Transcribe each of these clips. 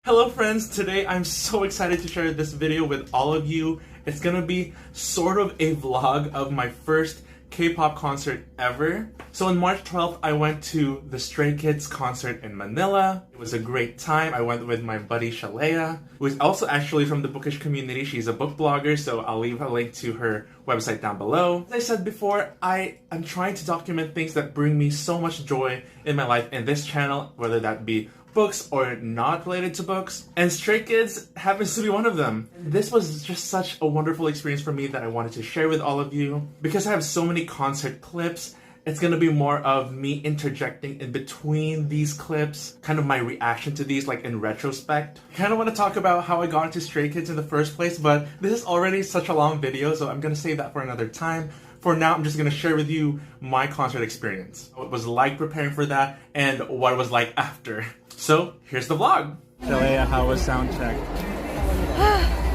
Hello friends, today I'm so excited to share this video with all of you. It's gonna be sort of a vlog of my first K-pop concert ever. So on March 12th, I went to the Stray Kids concert in Manila. It was a great time. I went with my buddy Yayaya, who is also actually from the bookish community. She's a book blogger, so I'll leave a link to her website down below. As I said before, I am trying to document things that bring me so much joy in my life in this channel, whether that be books or not related to books, and Stray Kids happens to be one of them. This was just such a wonderful experience for me that I wanted to share with all of you. Because I have so many concert clips, it's gonna be more of me interjecting in between these clips, kind of my reaction to these, like in retrospect. I kind of want to talk about how I got into Stray Kids in the first place, but this is already such a long video, so I'm gonna save that for another time. For now, I'm just gonna share with you my concert experience. What it was like preparing for that, and what it was like after. So, here's the vlog. Yayaya, how was Soundcheck?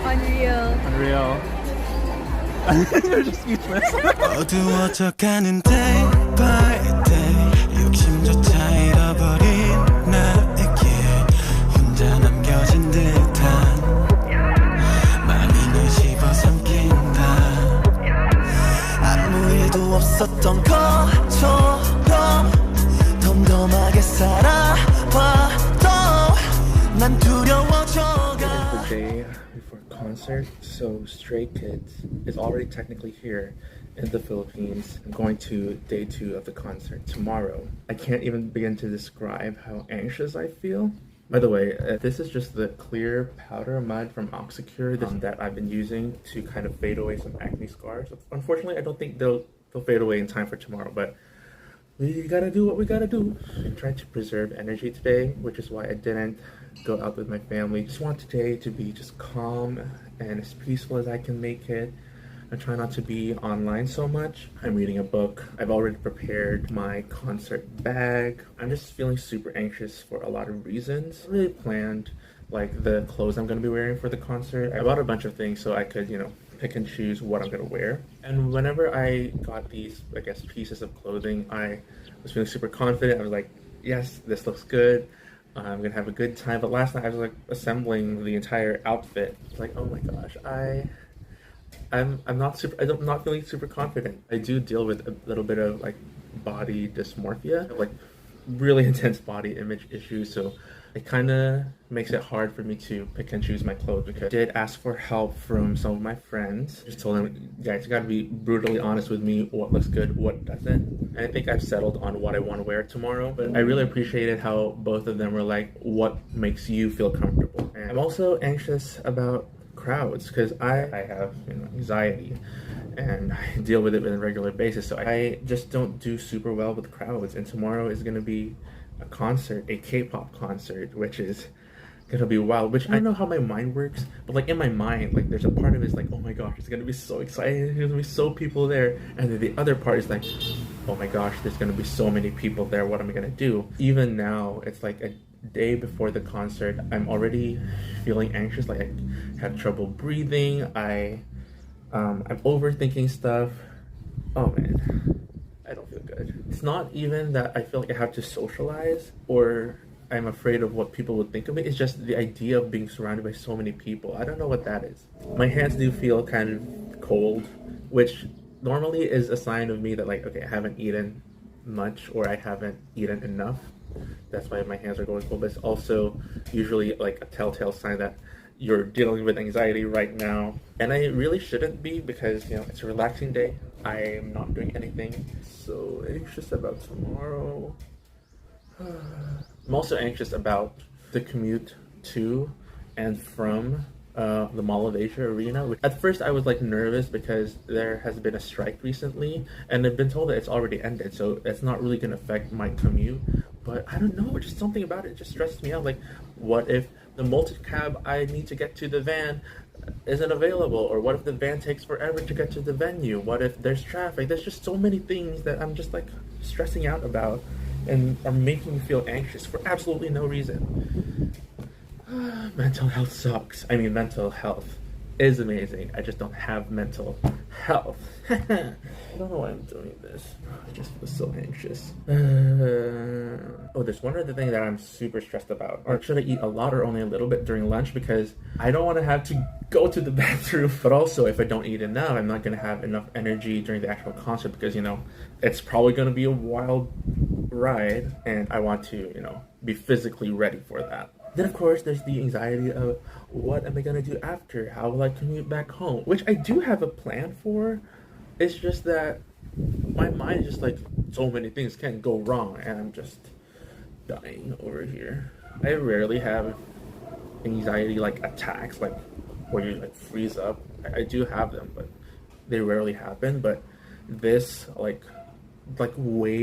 Unreal. Unreal. You're just speechless. 어두워져가는 day by day 욕심조차 잃어버린 나에게 혼자 남겨진 듯한 마음을 씹어삼킨다 아무 일도 없었던 것처럼 덤덤하게 살아봐도 난 두려워져가. The day before concert, so Stray Kids is already technically here in the Philippines. I'm going to day 2 of the concert tomorrow. I can't even begin to describe how anxious I feel. By the way, this is just the clear powder mud from Oxycure that I've been using to kind of fade away some acne scars. Unfortunately, I don't think they'll fade away in time for tomorrow, but we gotta do what we gotta do. I'm trying to preserve energy today, which is why I didn't go out with my family. Just want today to be just calm and as peaceful as I can make it. I try not to be online so much. I'm reading a book. I've already prepared my concert bag. I'm just feeling super anxious for a lot of reasons. I really planned like the clothes I'm gonna be wearing for the concert. I bought a bunch of things so I could, pick and choose what I'm gonna wear. And whenever I got these, I guess, pieces of clothing, I was feeling super confident. I was like, yes, this looks good. I'm gonna have a good time. But last night I was like assembling the entire outfit. It's like, oh my gosh, I'm not feeling super confident. I do deal with a little bit of like body dysmorphia, like really intense body image issues, so it kind of makes it hard for me to pick and choose my clothes. Because I did ask for help from some of my friends. Just told them, guys, you gotta be brutally honest with me, what looks good, what doesn't. And I think I've settled on what I want to wear tomorrow. But I really appreciated how both of them were like, what makes you feel comfortable? And I'm also anxious about crowds because I have anxiety and I deal with it on a regular basis, so I just don't do super well with crowds. And tomorrow is going to be a concert, a K-pop concert, which is going to be wild, which I don't know how my mind works, but like in my mind, like there's a part of it is like, oh my gosh, it's going to be so exciting, there's going to be so people there, and then the other part is like, oh my gosh, there's going to be so many people there, what am I going to do? Even now, it's like a day before the concert, I'm already feeling anxious, like I have trouble breathing, I'm overthinking stuff. Oh man, I don't feel good. It's not even that I feel like I have to socialize or I'm afraid of what people would think of me. It's just the idea of being surrounded by so many people. I don't know what that is. My hands do feel kind of cold, which normally is a sign of me that like, okay, I haven't eaten much or I haven't eaten enough. That's why my hands are going cold, but it's also usually like a telltale sign that you're dealing with anxiety right now. And I really shouldn't be because, it's a relaxing day. I am not doing anything. So anxious about tomorrow. I'm also anxious about the commute to and from the Mall of Asia arena. At first I was like nervous because there has been a strike recently and I've been told that it's already ended, so it's not really going to affect my commute. But I don't know, just something about it just stresses me out. Like, what if the multi-cab I need to get to the van isn't available? Or what if the van takes forever to get to the venue? What if there's traffic? There's just so many things that I'm just like stressing out about and are making me feel anxious for absolutely no reason. Mental health sucks. I mean, mental health is amazing. I just don't have mental health. I don't know why I'm doing this. I just feel so anxious. Oh, there's one other thing that I'm super stressed about. Or should I eat a lot or only a little bit during lunch? Because I don't want to have to go to the bathroom. But also, if I don't eat enough, I'm not going to have enough energy during the actual concert because, you know, it's probably going to be a wild ride. And I want to, you know, be physically ready for that. Then, of course, there's the anxiety of what am I going to do after? How will I commute back home? Which I do have a plan for. It's just that my mind is just like, so many things can go wrong, and I'm just dying over here. I rarely have anxiety like attacks, like where you like freeze up. I do have them, but they rarely happen. But this like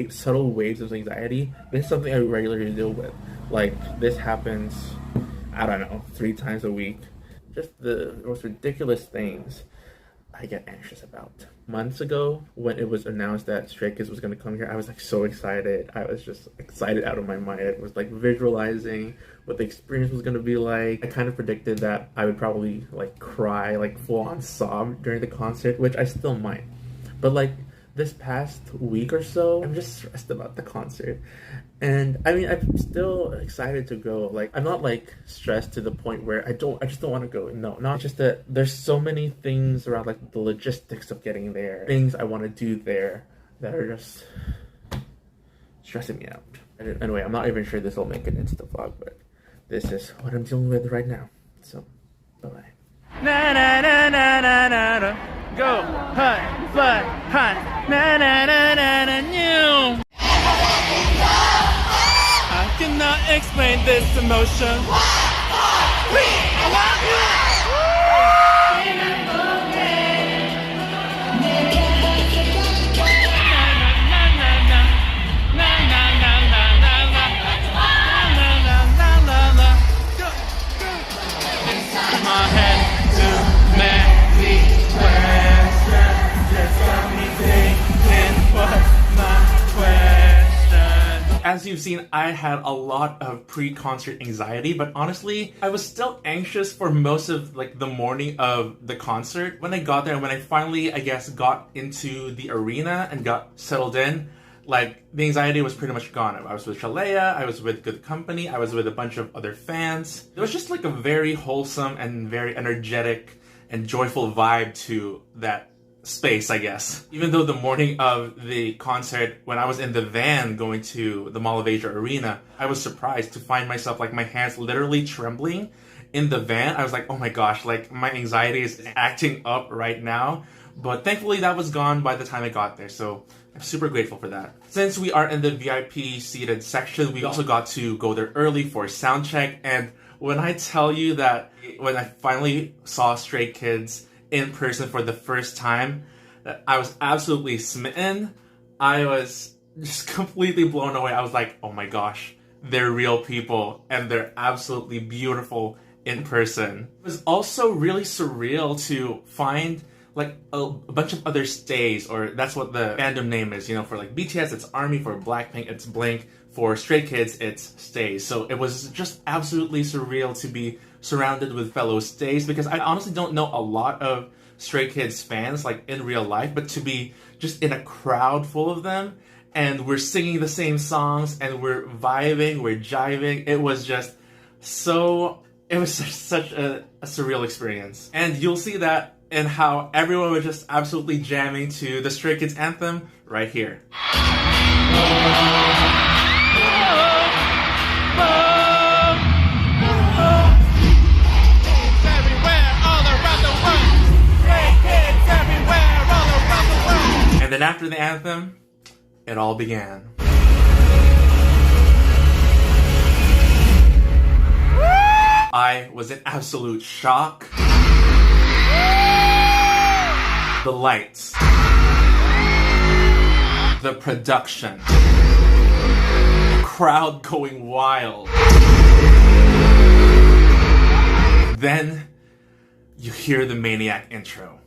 subtle waves of anxiety, this is something I regularly deal with. Like this happens, I don't know, 3 times a week. Just the most ridiculous things I get anxious about. Months ago, when it was announced that Stray Kids was going to come here, I was like so excited. I was just excited out of my mind. I was like visualizing what the experience was going to be like. I kind of predicted that I would probably like cry, like full on sob during the concert, which I still might. But like this past week or so, I'm just stressed about the concert. And I mean, I'm still excited to go. Like, I'm not like stressed to the point where I just don't want to go. No, not just that there's so many things around like the logistics of getting there, things I want to do there that are just stressing me out. Anyway, I'm not even sure this will make it into the vlog, but this is what I'm dealing with right now. So, bye-bye. Na na na na na na na. Go hunt, fly, hunt. Na na na na na new. I cannot explain this emotion. I love you. My head to many questions. Just got me thinking, what's my question? As you've seen, I had a lot of pre-concert anxiety, but honestly, I was still anxious for most of like the morning of the concert. When I got there, when I finally, I guess, got into the arena and got settled in, like, the anxiety was pretty much gone. I was with Yayaya, I was with good company, I was with a bunch of other fans. It was just like a very wholesome and very energetic and joyful vibe to that space, I guess. Even though the morning of the concert, when I was in the van going to the Mall of Asia Arena, I was surprised to find myself, like, my hands literally trembling in the van. I was like, oh my gosh, like, my anxiety is acting up right now. But thankfully that was gone by the time I got there, so I'm super grateful for that. Since we are in the VIP seated section, we also got to go there early for Soundcheck, and when I tell you that when I finally saw Stray Kids in person for the first time, that I was absolutely smitten. I was just completely blown away. I was like, oh my gosh, they're real people, and they're absolutely beautiful in person. It was also really surreal to find like a bunch of other stays, or that's what the fandom name is, you know, for like BTS it's ARMY, for Blackpink it's Blink, for Stray Kids it's stays. So it was just absolutely surreal to be surrounded with fellow stays, because I honestly don't know a lot of Stray Kids fans like in real life, but to be just in a crowd full of them and we're singing the same songs and we're vibing, we're jiving, it was just such a surreal experience. And you'll see that and how everyone was just absolutely jamming to the Stray Kids anthem right here. And then after the anthem, it all began. I was in absolute shock. The lights, the production, the crowd going wild. Then you hear the Maniac intro.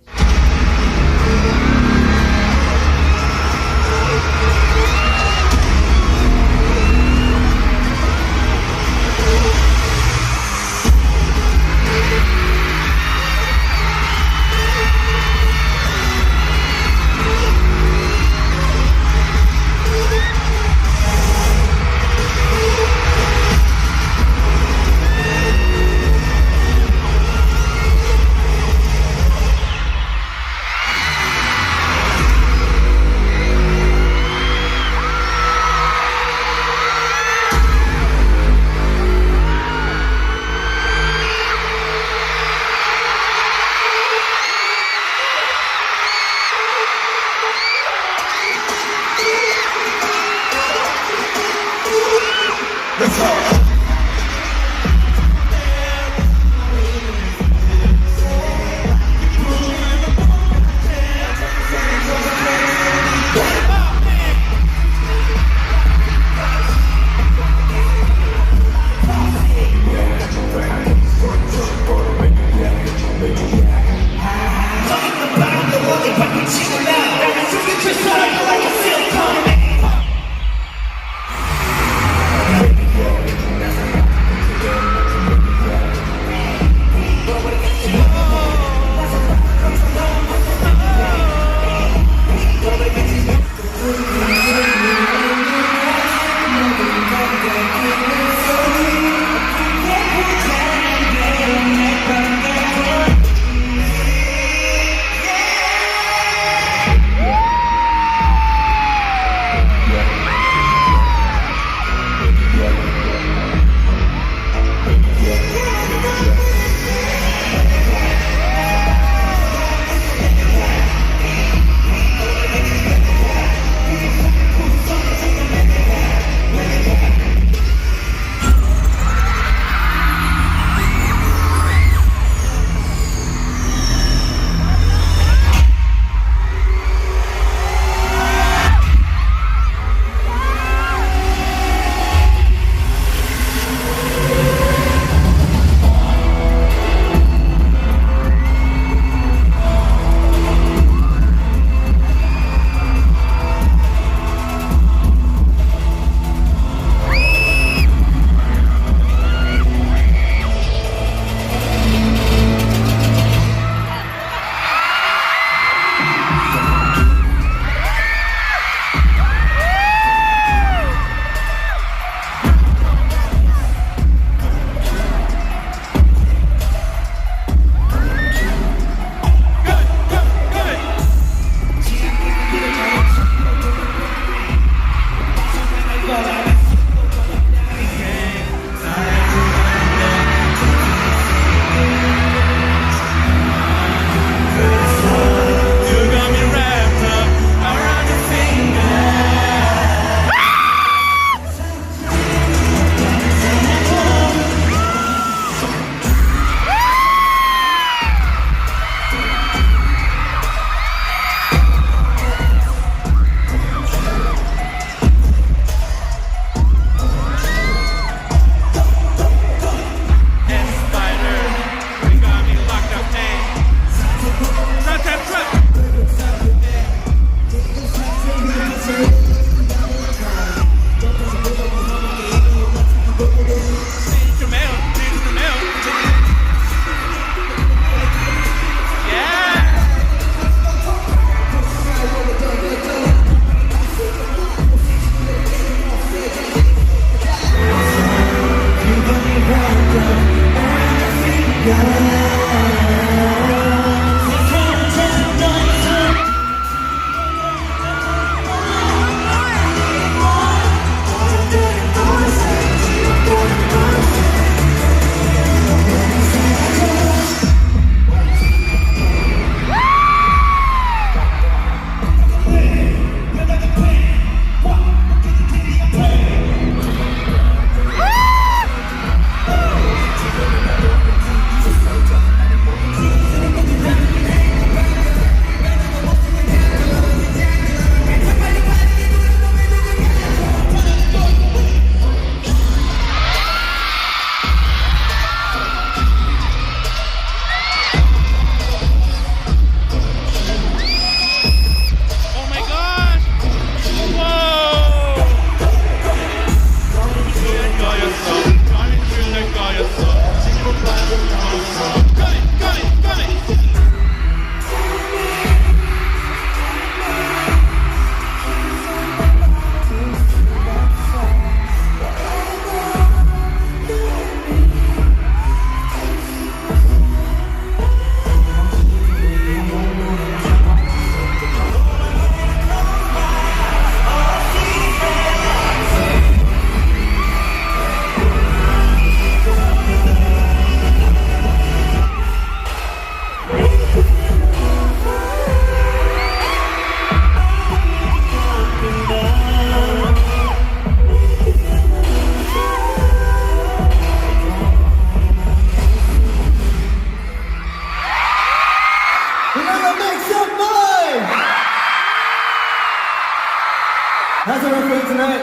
How's everyone feeling tonight?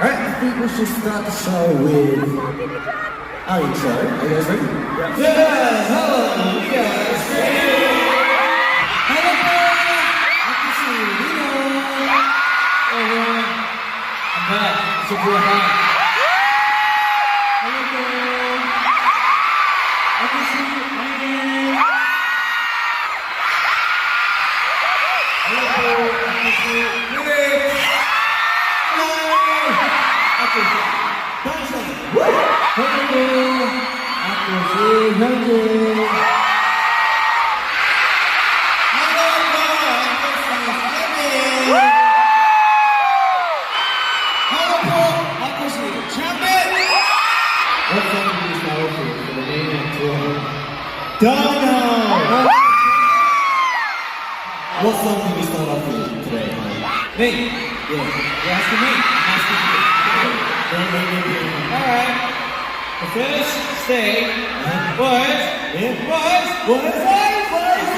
Alright, I think we should start the show with our intro. Are you guys ready? Yeah! Hello! You guys ready? Hellevator! I can see Miroh! Everyone, I'm back. So cool, I'm back. Hellevator! I can see Hyunjin! Hello! I can see Felix! Hello, I can see Hyunjin. Hello, I can see Changbin. What song do you start off with for the Maniac tour? Domino. What song do you start off with today? Me. Yeah. You're asking me. I'm asking you. Alright. The first stage was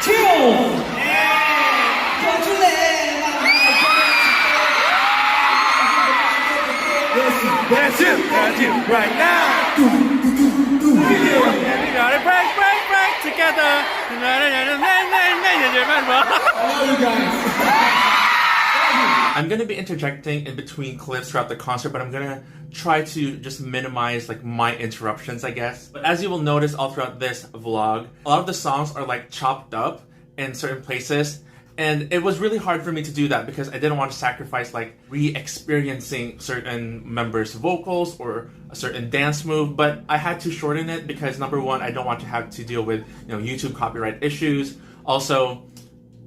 chill. That's you, right now. And we gotta break together. Hello, you guys. I'm gonna be interjecting in between clips throughout the concert, but I'm gonna try to just minimize like my interruptions, I guess. But as you will notice all throughout this vlog, a lot of the songs are like chopped up in certain places. And it was really hard for me to do that because I didn't want to sacrifice like re-experiencing certain members' vocals or a certain dance move, but I had to shorten it because number one, I don't want to have to deal with, YouTube copyright issues. Also,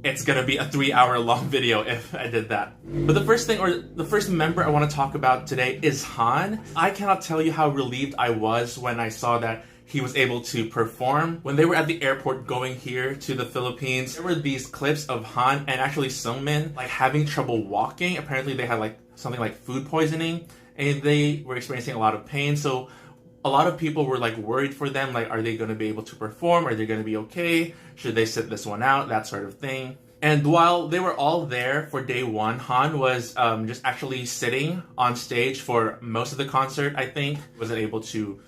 it's gonna be a 3-hour long video if I did that. But the first member I want to talk about today is Han. I cannot tell you how relieved I was when I saw that he was able to perform. When they were at the airport going here to the Philippines, there were these clips of Han and actually Seungmin like having trouble walking. Apparently they had like something like food poisoning and they were experiencing a lot of pain. So a lot of people were like worried for them, like are they going to be able to perform? Are they going to be okay? Should they sit this one out? That sort of thing. And while they were all there for day one, Han was just actually sitting on stage for most of the concert, I think. Wasn't able to,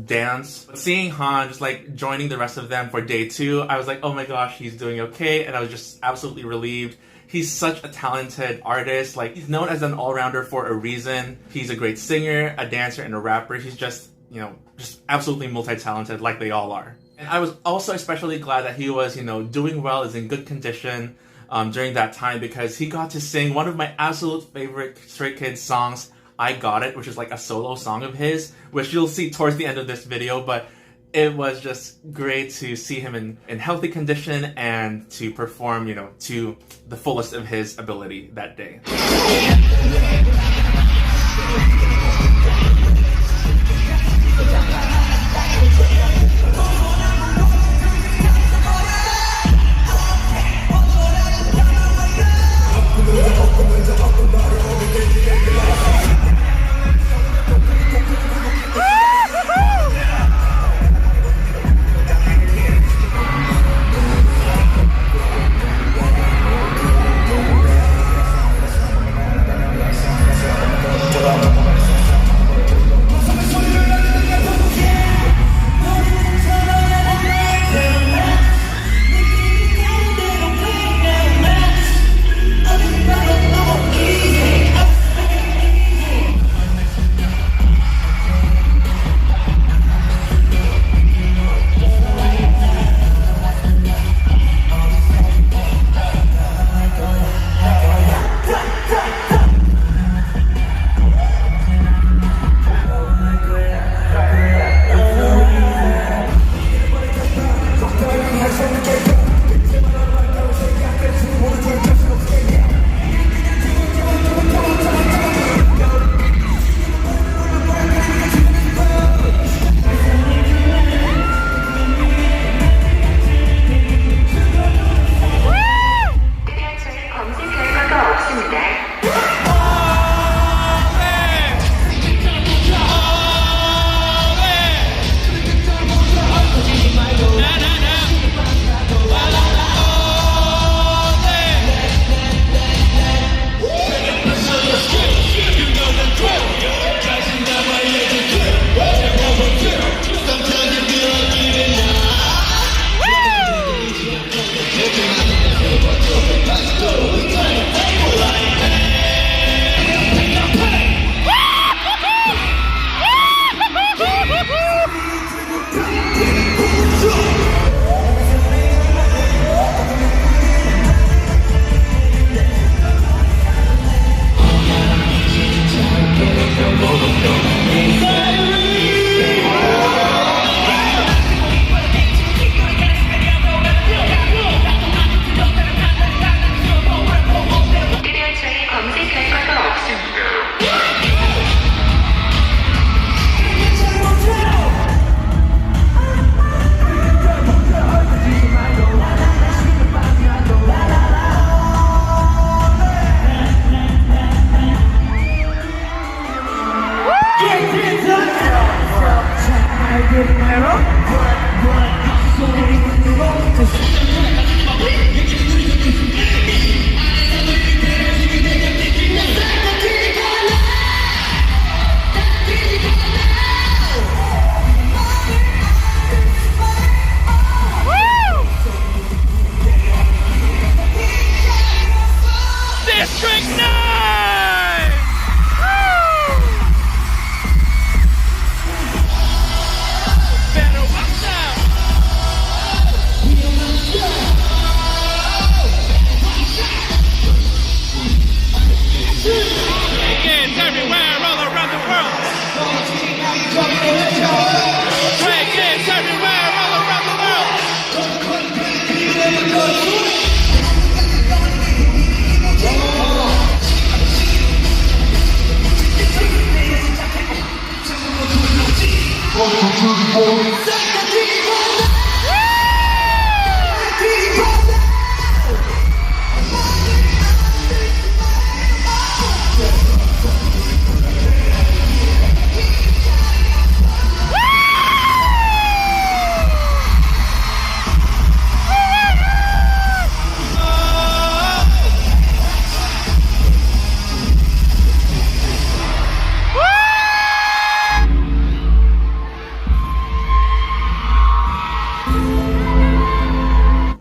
dance. But seeing Han just like joining the rest of them for day two, I was like, oh my gosh, he's doing okay. And I was just absolutely relieved. He's such a talented artist. Like, he's known as an all-rounder for a reason. He's a great singer, a dancer, and a rapper. He's just, just absolutely multi-talented like they all are. And I was also especially glad that he was, doing well, is in good condition during that time because he got to sing one of my absolute favorite Stray Kids songs, I Got It, which is like a solo song of his, which you'll see towards the end of this video, but it was just great to see him in healthy condition and to perform, you know, to the fullest of his ability that day.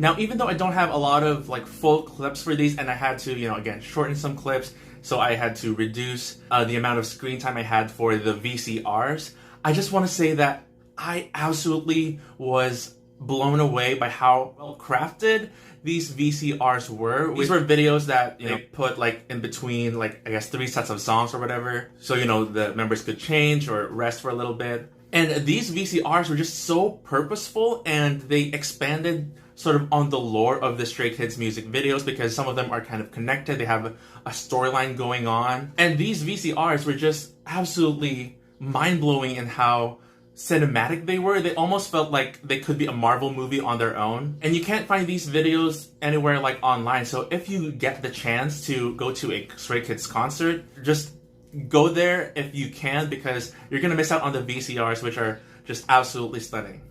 Now, even though I don't have a lot of like full clips for these, and I had to, you know, again, shorten some clips, so I had to reduce the amount of screen time I had for the VCRs, I just want to say that I absolutely was blown away by how well crafted these VCRs were. These were videos that they put like in between, like I guess 3 sets of songs or whatever, so the members could change or rest for a little bit. And these VCRs were just so purposeful, and they expanded sort of on the lore of the Stray Kids music videos, because some of them are kind of connected. They have a storyline going on, and these VCRs were just absolutely mind-blowing in how cinematic they were. They almost felt like they could be a Marvel movie on their own. And you can't find these videos anywhere like online. So if you get the chance to go to a Stray Kids concert, just go there if you can, because you're gonna miss out on the VCRs, which are just absolutely stunning.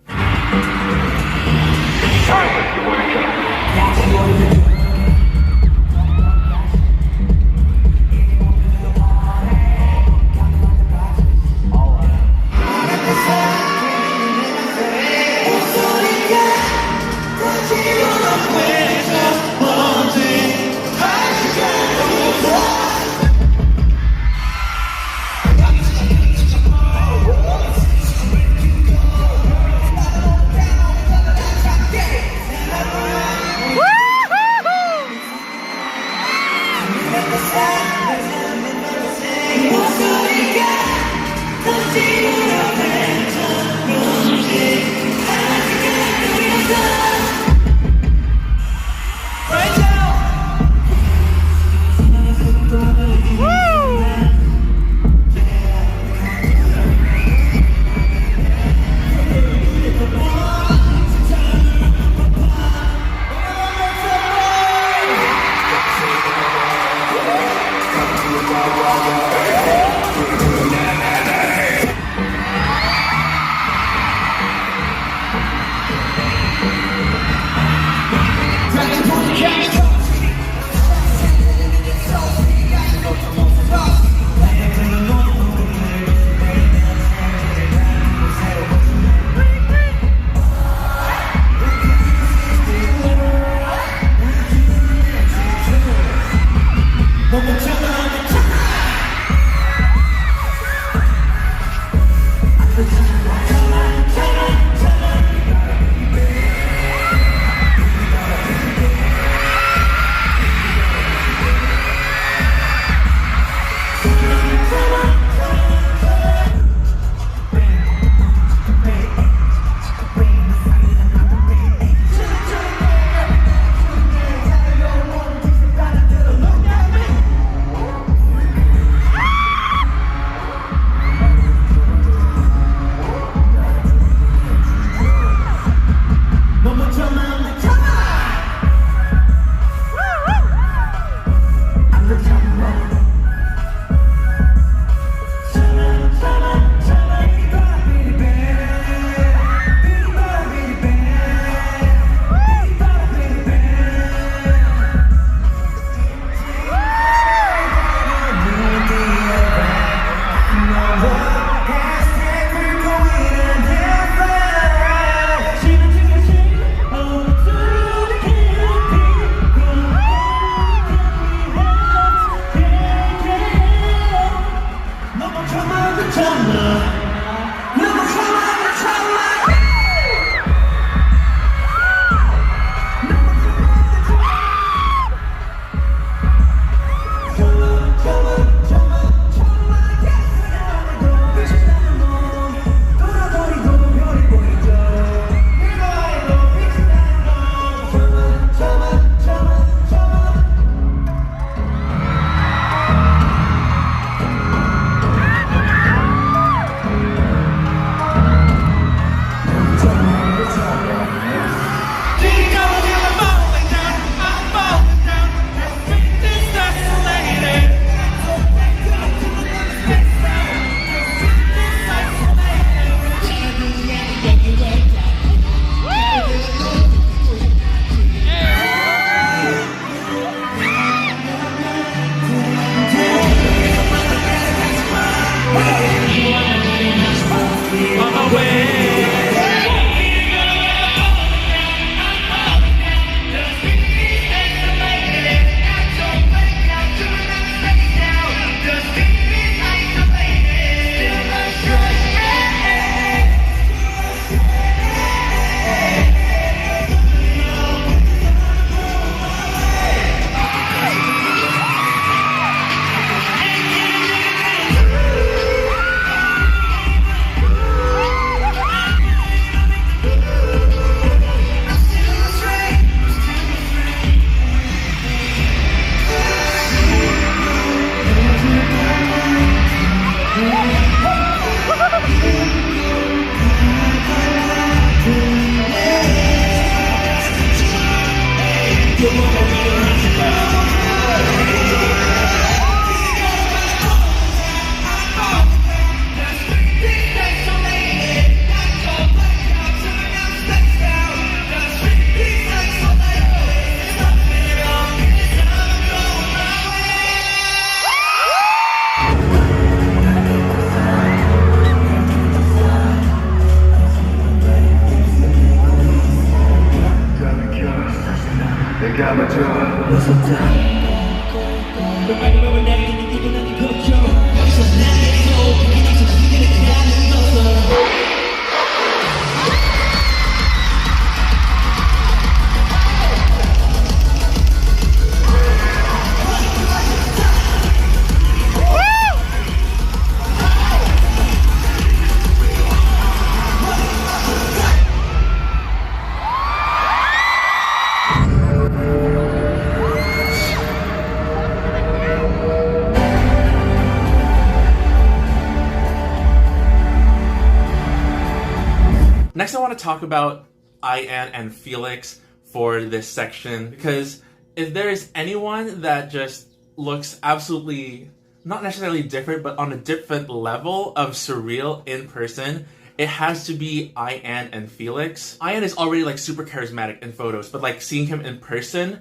Next, I want to talk about IN and Felix for this section, because if there is anyone that just looks absolutely, not necessarily different, but on a different level of surreal in person, it has to be IN and Felix. IN is already like super charismatic in photos, but like seeing him in person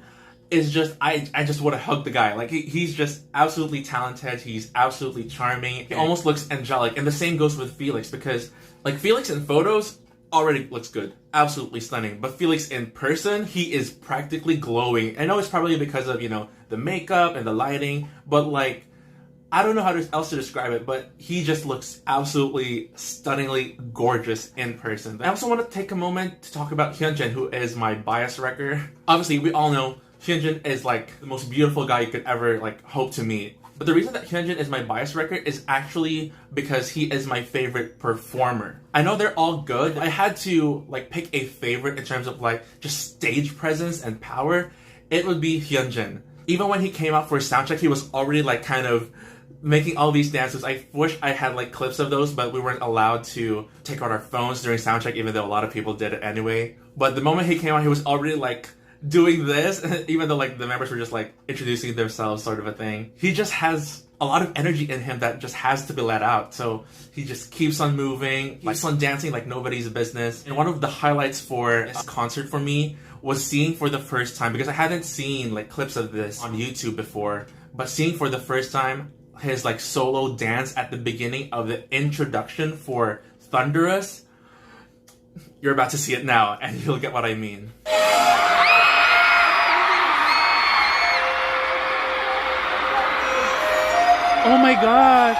is just, I just want to hug the guy. Like he's just absolutely talented, he's absolutely charming, he almost looks angelic, and the same goes with Felix, because like Felix in photos already looks good, absolutely stunning, but Felix in person, he is practically glowing. I know it's probably because of, you know, the makeup and the lighting, but like, I don't know how else to describe it, but he just looks absolutely stunningly gorgeous in person. I also want to take a moment to talk about Hyunjin, who is my bias wrecker. Obviously, we all know Hyunjin is like the most beautiful guy you could ever like hope to meet. But the reason that Hyunjin is my bias wrecker is actually because he is my favorite performer. I know they're all good. I had to like pick a favorite in terms of like just stage presence and power. It would be Hyunjin. Even when he came out for Soundcheck, he was already like kind of making all these dances. I wish I had like clips of those, but we weren't allowed to take out our phones during Soundcheck, even though a lot of people did it anyway. But the moment he came out, he was already like doing this, even though like the members were just like introducing themselves, sort of a thing. He just has a lot of energy in him that just has to be let out. So he just keeps on moving, keeps on dancing like nobody's business. And one of the highlights for this concert for me was seeing for the first time, because I hadn't seen like clips of this on YouTube before, but seeing for the first time his like solo dance at the beginning of the introduction for Thunderous. You're about to see it now and you'll get what I mean. Oh my gosh.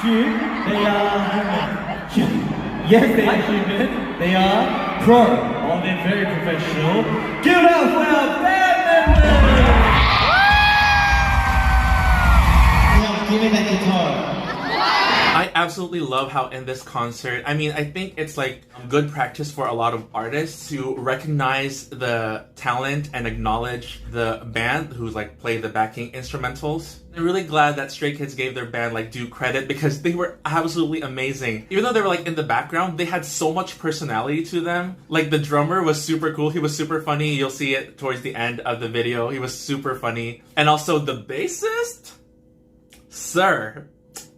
human. They are human. Yes, they are human. They are pro. Oh, they're very professional. Give it up for our band members! Give me that guitar. I absolutely love how in this concert, I mean, I think it's like good practice for a lot of artists to recognize the talent and acknowledge the band who's like play the backing instrumentals. I'm really glad that Stray Kids gave their band like due credit because they were absolutely amazing. Even though they were like in the background, they had so much personality to them. Like the drummer was super cool. He was super funny. You'll see it towards the end of the video. He was super funny. And also the bassist, sir.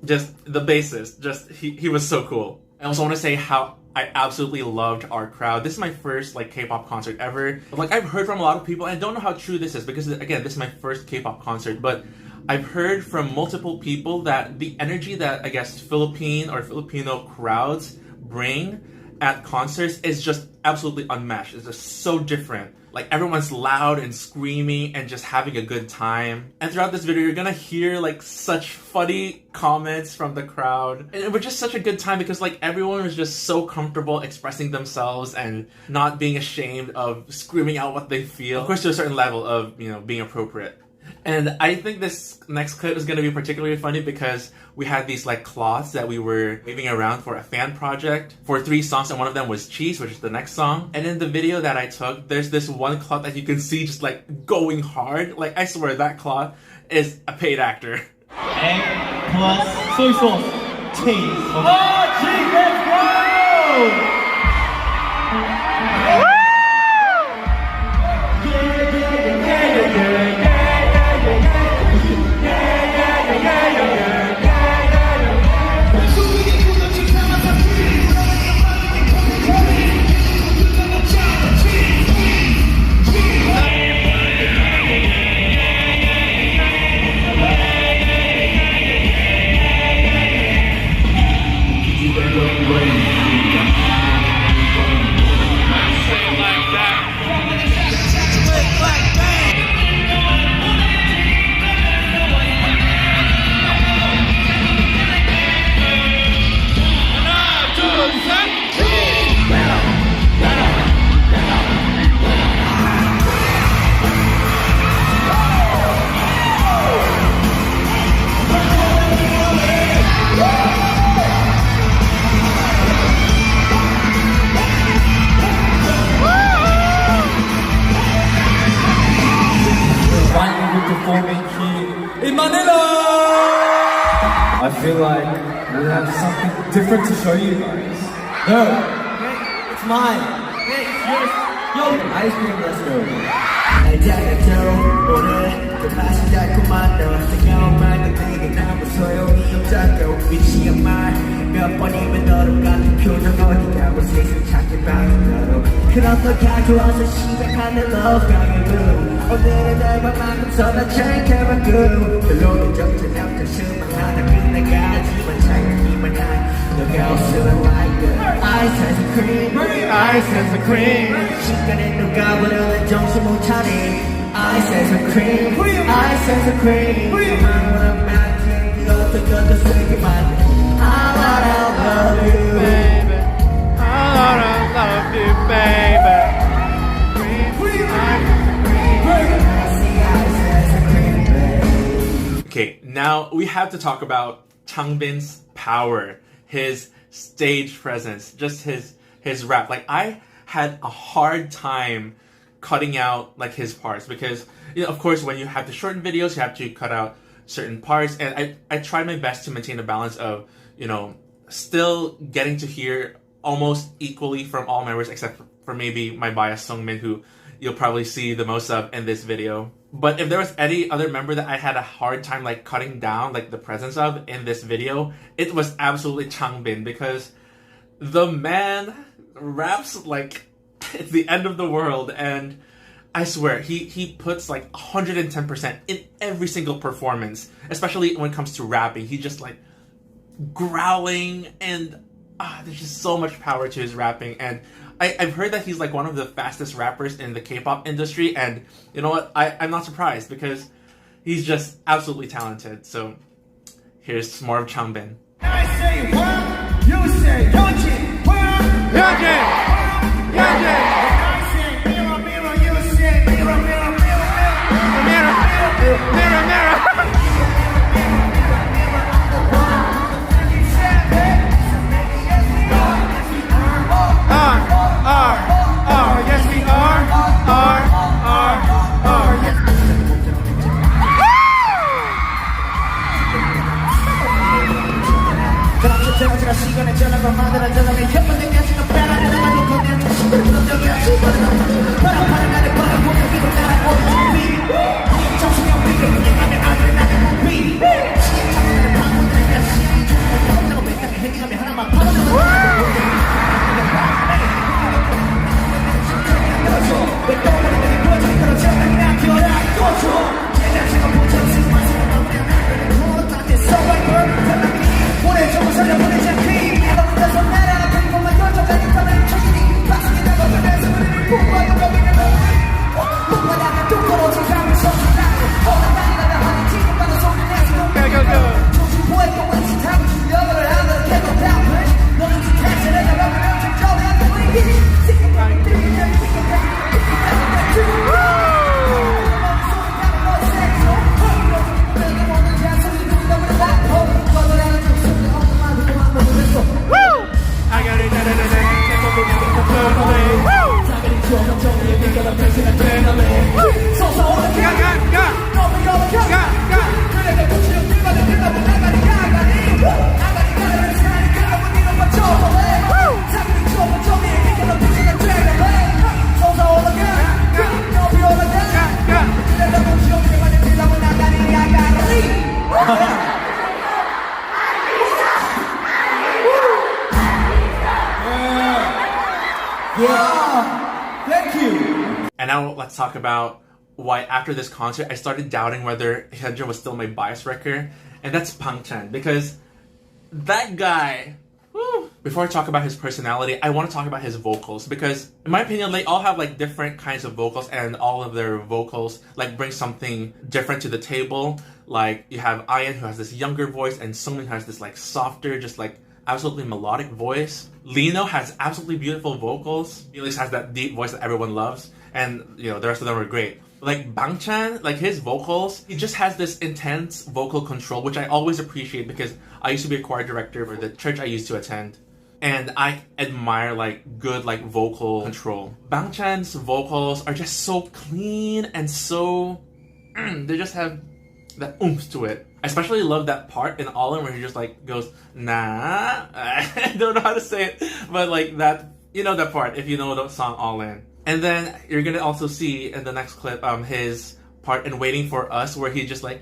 Just the bassist, he was so cool. I also want to say how I absolutely loved our crowd. This is my first like K-pop concert ever. Like I've heard from a lot of people, and I don't know how true this is because again, this is my first K-pop concert, but I've heard from multiple people that the energy that I guess Philippine or Filipino crowds bring at concerts is just absolutely unmatched. It's just so different. Like everyone's loud and screaming and just having a good time. And throughout this video, you're gonna hear like such funny comments from the crowd. And it was just such a good time because like everyone was just so comfortable expressing themselves and not being ashamed of screaming out what they feel. Of course, to a certain level of, you know, being appropriate. And I think this next clip is going to be particularly funny because we had these like cloths that we were waving around for a fan project for 3 songs, and one of them was Cheese, which is the next song. And in the video that I took, there's this one cloth that you can see just like going hard. Like I swear that cloth is a paid actor. Egg plus soy sauce, cheese. Oh, cheese, let's go! In Manila! I feel like we have something different to show you guys. No! It's mine! It's yours! Yo! Ice cream, let's go! 몇 번이면 너를 같은 표정 어디가 뭐 세상 찾기 바란다로 그런 널 가져와서 시작하는 love 강요로 오늘은 날 밤만큼서 난 change해봤고 별로 적절한 가슴만 하나 끝나가지만 자유기만 한 너가 없으면 like the ice has a cream ice has a cream 시간에 누가 버려낸 정신 못 차린 ice has a cream ice has a cream 아무런 말지 그 어떤 것도 쓰기 만든 I wanna love you, baby. I wanna love you, baby. Okay, now we have to talk about Changbin's power, his stage presence, just his rap. Like I had a hard time cutting out like his parts because, you know, of course, when you have to shorten videos, you have to cut out certain parts, and I tried my best to maintain a balance of, you know, still getting to hear almost equally from all members except for maybe my bias Sungmin, who you'll probably see the most of in this video. But if there was any other member that I had a hard time like cutting down like the presence of in this video, it was absolutely Changbin, because the man raps like it's the end of the world, and I swear he puts like 110% in every single performance, especially when it comes to rapping. He just like growling, and there's just so much power to his rapping. And I've heard that he's like one of the fastest rappers in the K-pop industry, and you know what, I'm not surprised because he's just absolutely talented. So here's more of Changbin. I say one, you say Hyunjin. One, Hyunjin! Hyunjin! I say Miroh, Miroh, you say Miroh, Miroh, Miroh, Mirror! Mirror, mirror! Yes we are, yes. 제가 시간에 전화가 만들어 전화면 현문 느껴지는 바람에 나가 놓고 내 친구를 던져야 죽어라 바람 나를 바라보며 위로 날아오는 비 정신이 없게 불행하면 아들 나는 무비 시작하는 방문들의 가시 혼자고 맨땅에 행위하며 하나만 파고들어 왜 떠버린 내게 보여주는 그런 제발 낚여라 꺼줘 내 자신과 보여주는 맛을 마무리한 나를 못하게 서바이벌 오래 좀 살려보내지 않기 내가 혼자서 날아 그리고만 열정적인 바람이 쳐지니 박수기 나고 그래서 우리를 뽑아요 거기는 목마다가 또 걸어져 가면 서준다고 오랜만이가 나 하는 지금과도 손을 내서 조심 보였고 왠지 답을 주려고를 하면 계속 답을 너는 지켜서 내가 막을 언제 저리한테 보이기 I got it. Yeah, thank you. And now let's talk about why after this concert I started doubting whether Hyunjin was still my bias wrecker, and that's Bangchan, because that guy. Whew. Before I talk about his personality, I want to talk about his vocals, because in my opinion they all have like different kinds of vocals, and all of their vocals like bring something different to the table. Like you have Ian, who has this younger voice, and Sungmin has this like softer, just like absolutely melodic voice. Lino has absolutely beautiful vocals. Felix has that deep voice that everyone loves, and you know the rest of them are great. Like Bangchan, like his vocals, he just has this intense vocal control, which I always appreciate because I used to be a choir director for the church I used to attend, and I admire like good like vocal control. Bangchan's vocals are just so clean and so they just have that oomph to it. I especially love that part in All In where he just like goes, nah. I don't know how to say it, but like that, you know that part if you know the song All In. And then you're gonna also see in the next clip his part in Waiting for Us where he just like,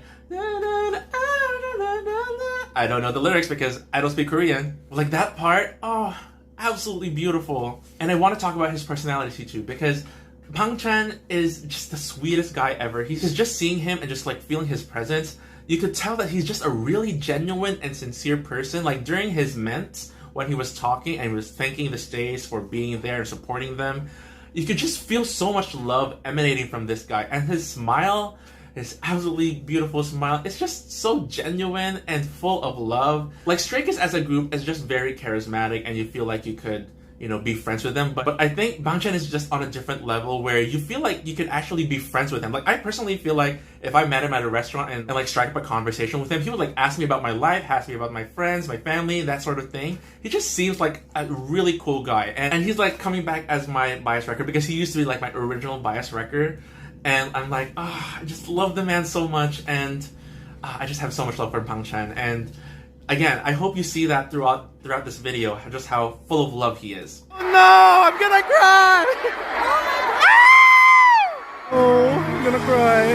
I don't know the lyrics because I don't speak Korean. Like that part, oh, absolutely beautiful. And I want to talk about his personality too, because Bangchan is just the sweetest guy ever. He's just seeing him and just like feeling his presence. You could tell that he's just a really genuine and sincere person. Like during his Ments, when he was talking and he was thanking the stage for being there and supporting them, you could just feel so much love emanating from this guy. And his smile, his absolutely beautiful smile, it's just so genuine and full of love. Like Stray Kids as a group is just very charismatic and you feel like you could, you know, be friends with them. But I think Bangchan is just on a different level where you feel like you could actually be friends with him. Like I personally feel like if I met him at a restaurant and like strike up a conversation with him, he would like ask me about my life, ask me about my friends, my family, that sort of thing. He just seems like a really cool guy. And he's like coming back as my bias wrecker because he used to be like my original bias wrecker. And I'm like, I just love the man so much. And I just have so much love for Bangchan. And again, I hope you see that throughout this video, just how full of love he is. Oh no, I'm gonna cry! Oh, I'm gonna cry.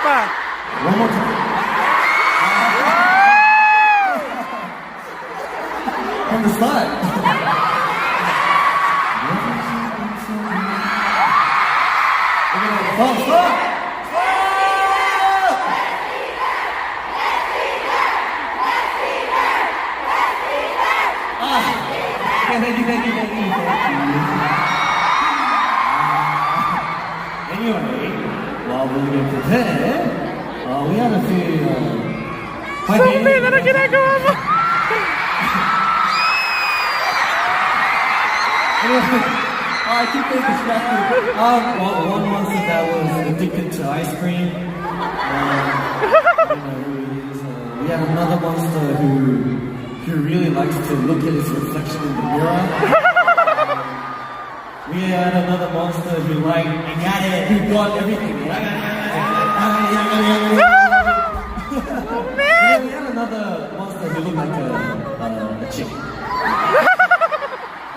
pa. One more time. From the start. Stop! Stop! Thank you. Anyway, while we get prepared, we had a few. Changbin, ano ginagawa mo? I keep getting distracted. One monster that was addicted to ice cream. We had another monster who really likes to look at his reflection in the mirror. We had another monster who got everything. We had another monster who looked like a chick.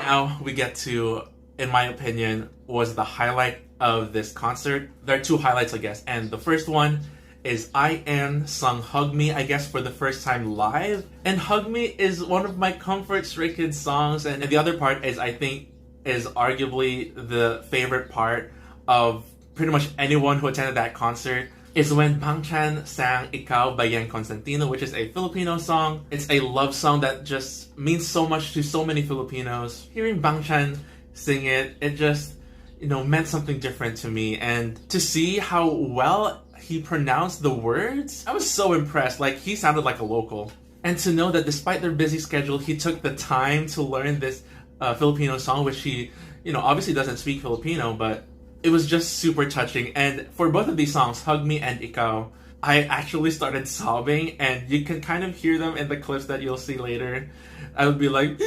Now we get to, in my opinion, was the highlight of this concert. There are two highlights, I guess, and the first one is IN sung Hug Me, I guess for the first time live. And Hug Me is one of my comfort Stray Kids songs, and the other part is, I think, is arguably the favorite part of pretty much anyone who attended that concert, is when Bangchan sang Ikaw by Yang Constantino, which is a Filipino song. It's a love song that just means so much to so many Filipinos. Hearing Bangchan sing it, it just, meant something different to me. And to see how well he pronounced the words, I was so impressed. Like, he sounded like a local. And to know that despite their busy schedule, he took the time to learn this Filipino song, which he, obviously doesn't speak Filipino, but it was just super touching. And for both of these songs, Hug Me and Ikaw, I actually started sobbing, and you can kind of hear them in the clips that you'll see later. I would be like,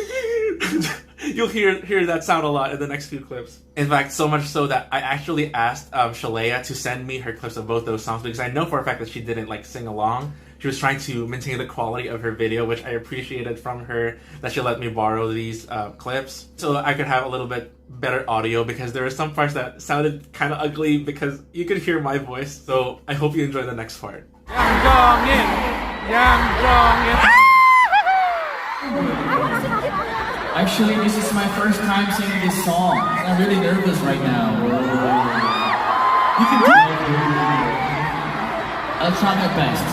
you'll hear that sound a lot in the next few clips. In fact, so much so that I actually asked Shalaya to send me her clips of both those songs, because I know for a fact that she didn't sing along. She was trying to maintain the quality of her video, which I appreciated from her, that she let me borrow these clips so I could have a little bit better audio, because there were some parts that sounded kind of ugly because you could hear my voice. So I hope you enjoy the next part. Actually, this is my first time singing this song. I'm really nervous right now. You can do it. I'll try my best.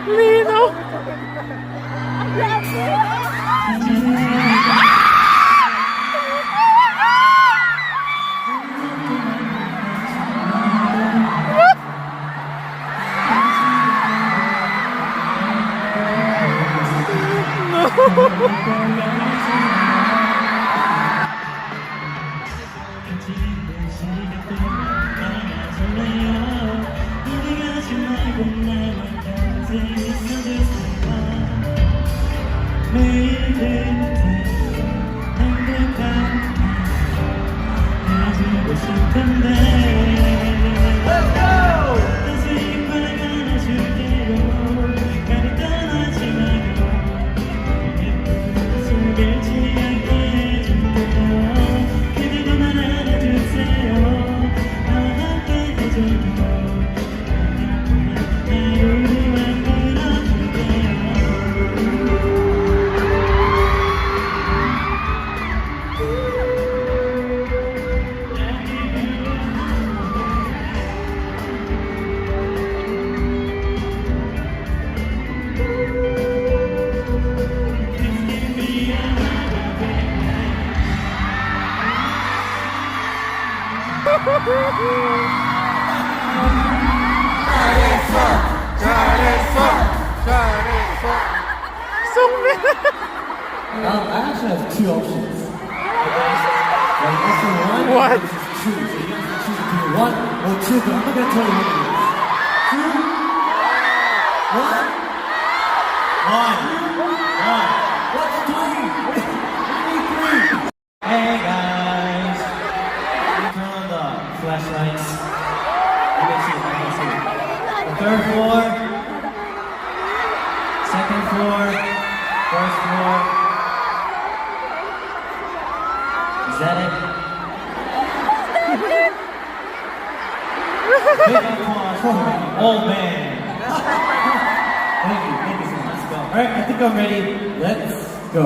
Lino! I actually have two options. Option one, What? is two. So you guys can choose between one or two, but I'm not gonna tell you what it is. Two, one. What's three? Three. Hey guys. Turn on the flashlights. You can see it. The third floor. floor. First floor. Is that it? Big applause for old man. Thank you so much. Let's go. Alright, I think I'm ready. Let's go.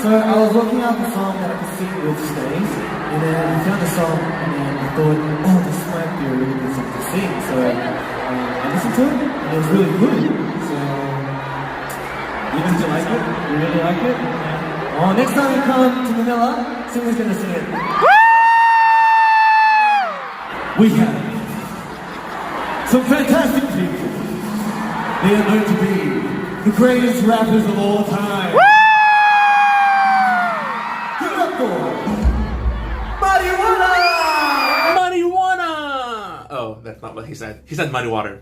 So I was working out the song that I could sing with Stace, and then I found the song, and then I thought, oh, this might be a really good song to sing. So I listened to it, and it was really good. So, did you like it? You really like it? Oh, next time you come to Manila, someone's gonna sing it. We have some fantastic people. They are going to be the greatest rappers of all time. Marijuana! Oh, that's not what he said. He said muddy water.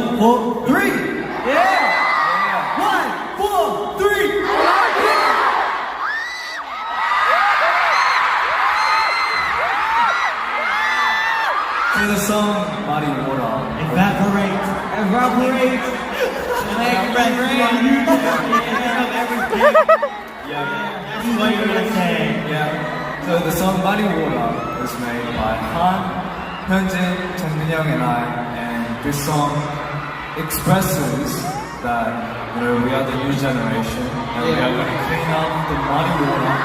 1, 4, 3. Yeah. 1, 4, 3. So the song Body Water. Evaporate. Evaporate. That's what you're gonna say. Yeah. So the song Body Water was made by Han, Hyunjin, Changbin and I, and this song expresses that we are the new generation and we are gonna clean up the body water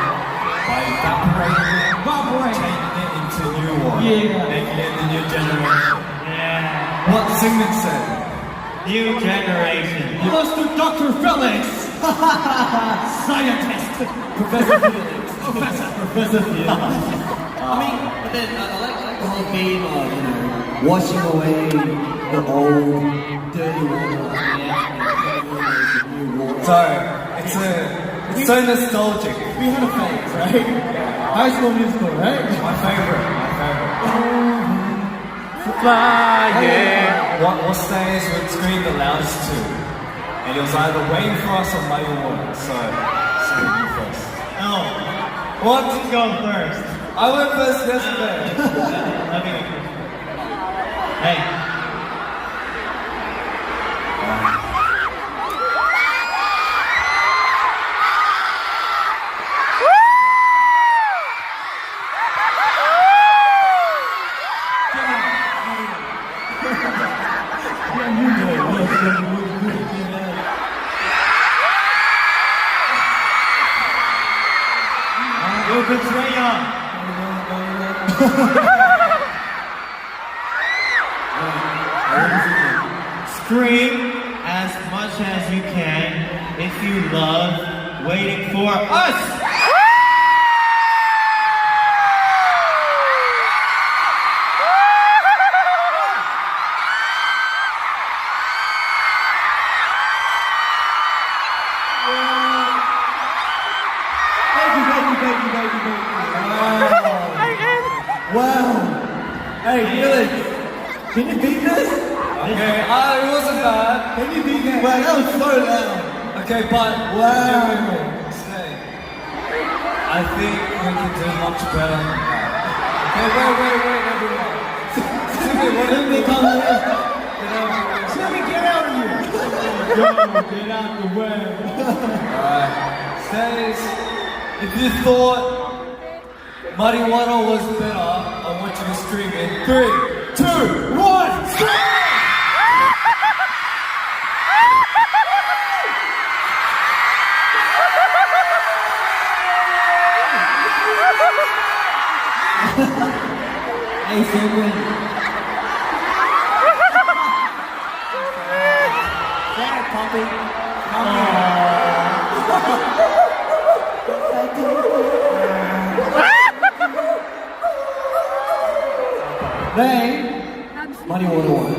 by evaporating it, changing it into new water, making it the new generation. Yeah. What Sigmund said. New generation. Mr. Dr. Felix. Scientist. Professor Felix. Professor I Felix. mean, but then I like the whole theme of, washing away the old, dirty water. Sorry, it's so nostalgic. We had a phase, right? High school musical, right? My favorite. Flying. What stays would scream the loudest too. And it was either waiting for us or Mighty Water. So you first. No. What? You go first. I went first yesterday. Let me go first. Hey. You're betrayer. Scream as much as you can if you love waiting for us. Wow. Hey, Felix, can you beat this? Okay, it wasn't bad. Can you beat that? Wow, that was so loud. Okay, but Wow. Say, I think we can do much better than that. Okay, wait, everyone. Jimmy, what did they call it? Jimmy, get out of here. Yo, get out the way. Alright, Stays, if you thought Muddy Water was better, I want you to scream in 3, 2, 1, scream! Hey, Changbin. That puppy. They, Money Water 1.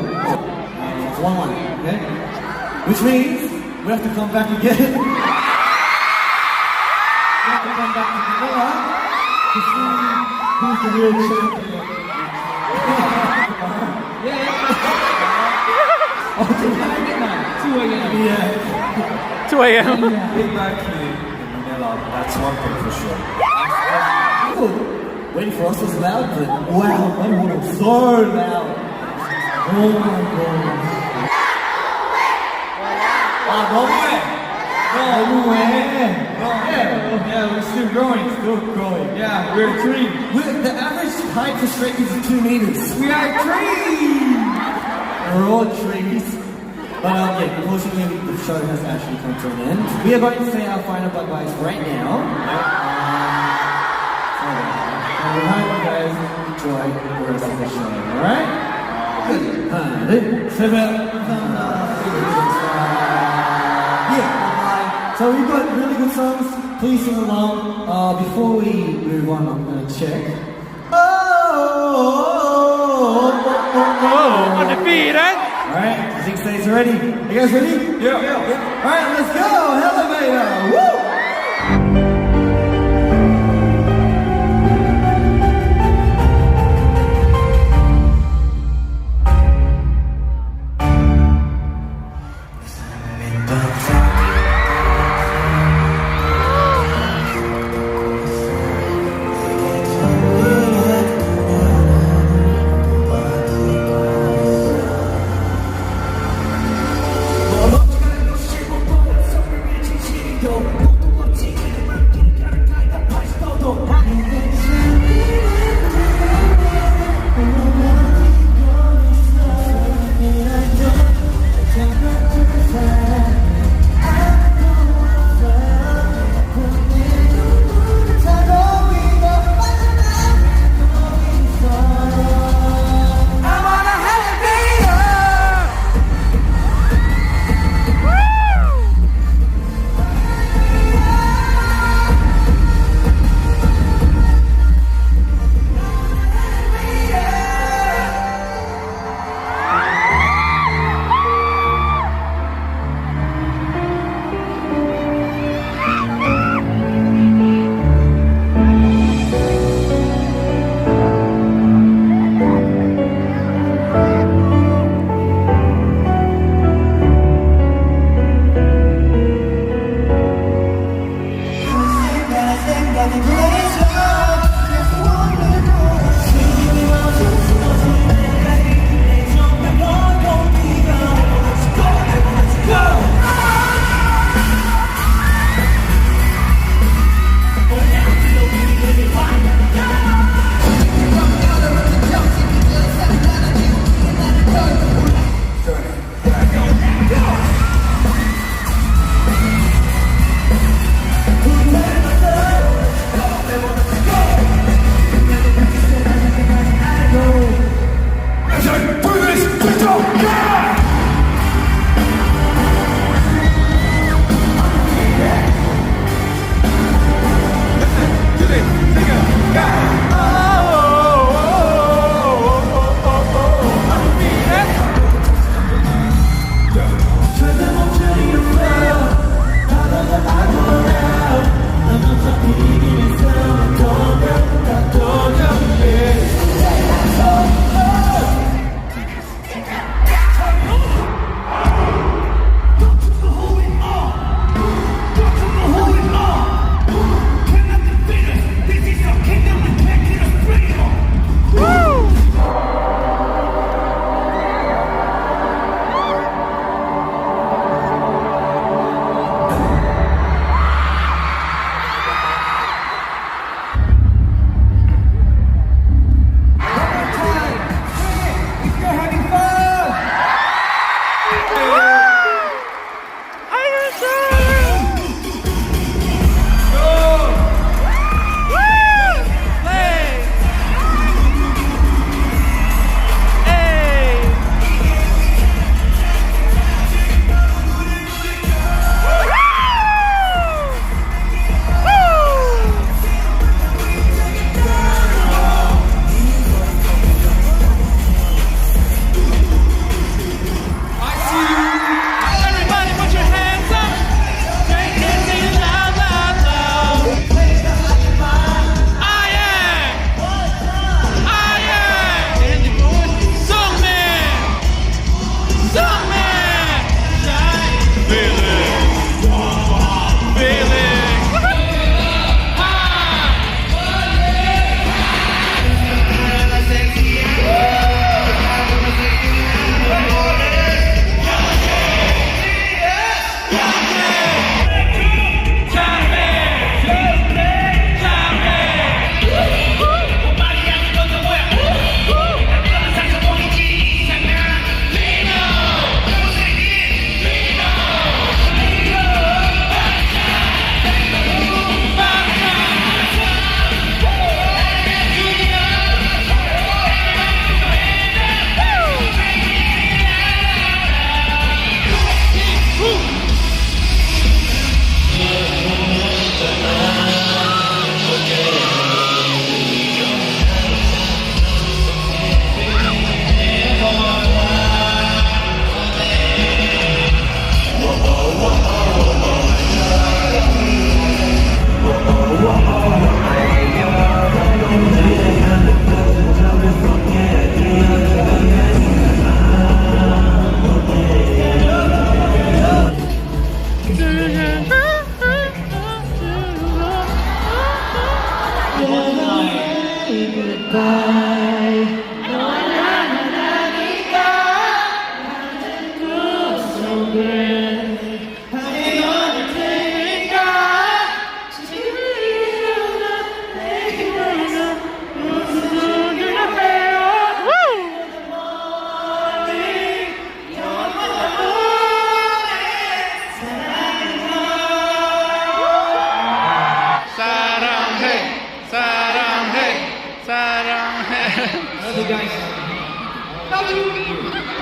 It's 1-1, okay? Which means we have to come back again. We have to come back to Manila to see who's the real champion. Oh, tonight, 2 a.m. Yeah. 2 a.m. Being back here in Manila, that's one thing for sure. Waiting for us was loud, but wow, Money Water was so loud. Oh my god. No way! Yeah, we're still growing. Yeah, we're a tree. The average height for Stray Kids is 2 meters. We are trees. We're all trees. But yeah, unfortunately, the show has actually come to an end. We are going to say our final bye-byes right now. So we hope you guys enjoy the rest of the show, alright? Yeah. So we've got really good songs. Please sing along. Before we move on, I'm going to check. Undefeated. Alright, I think Stays ready. You guys ready? Yeah. Alright, let's go! Hellevator! Woo!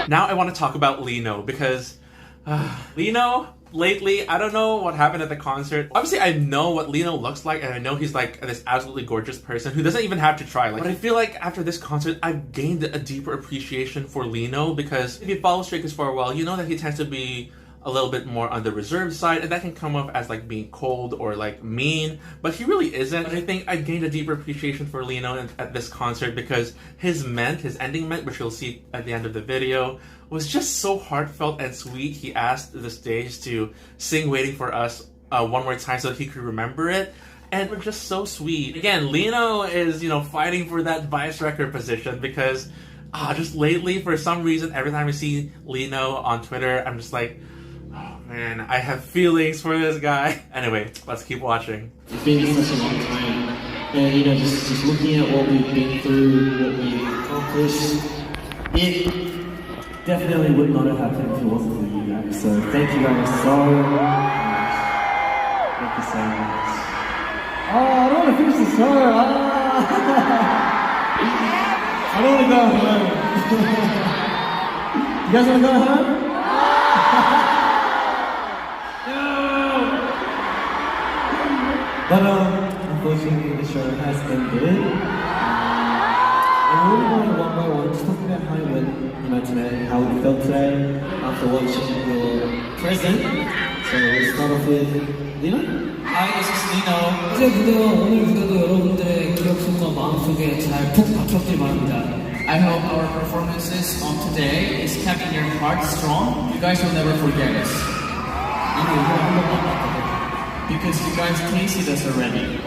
Now I want to talk about Lino because Lino lately, I don't know what happened at the concert. Obviously I know what Lino looks like and I know he's like this absolutely gorgeous person who doesn't even have to try. But I feel like after this concert I've gained a deeper appreciation for Lino because if you follow Stray Kids for a while, you know that he tends to be a little bit more on the reserved side, and that can come off as like being cold or like mean, but he really isn't. And I think I gained a deeper appreciation for Lino at this concert because his ending ment, which you'll see at the end of the video, was just so heartfelt and sweet. He asked the stage to sing Waiting for Us one more time so that he could remember it, and it was just so sweet. Again, Lino is, you know, fighting for that vice record position because just lately, for some reason, every time I see Lino on Twitter, I'm just like, oh man, I have feelings for this guy. Anyway, let's keep watching. It's been such a long time, and you know, just looking at what we've been through, what we've accomplished, it definitely would not have happened if it wasn't for you guys. So thank you guys so much. Thank you so much. Oh, I don't want to finish the show. I don't want to go home. You guys want to go home? But unfortunately the show has ended. And we're going one by one, just talking about how it went, you know, today, how we felt today after watching your present. So we'll start off with Lino. Hi, this is Lino. 어제 무대와 오늘 무대도 여러분들의 기억 속과 마음속에 잘 푹 박혔길 바랍니다. I hope our performances on today is keeping your heart strong. You guys will never forget us. Because you guys tasted us already.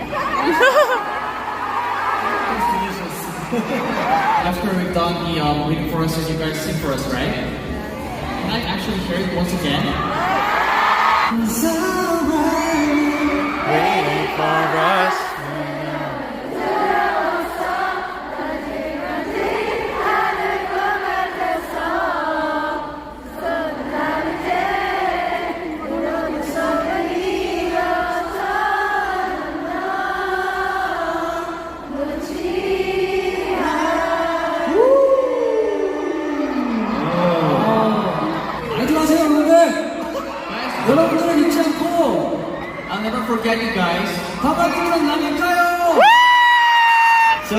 After we've done the Waiting for Us, you guys sing for us, right? Can I actually hear it once again? Waiting for us. 여러분들을 잊지 않고 I'll never forget you guys. 가만히만 남을까요? So,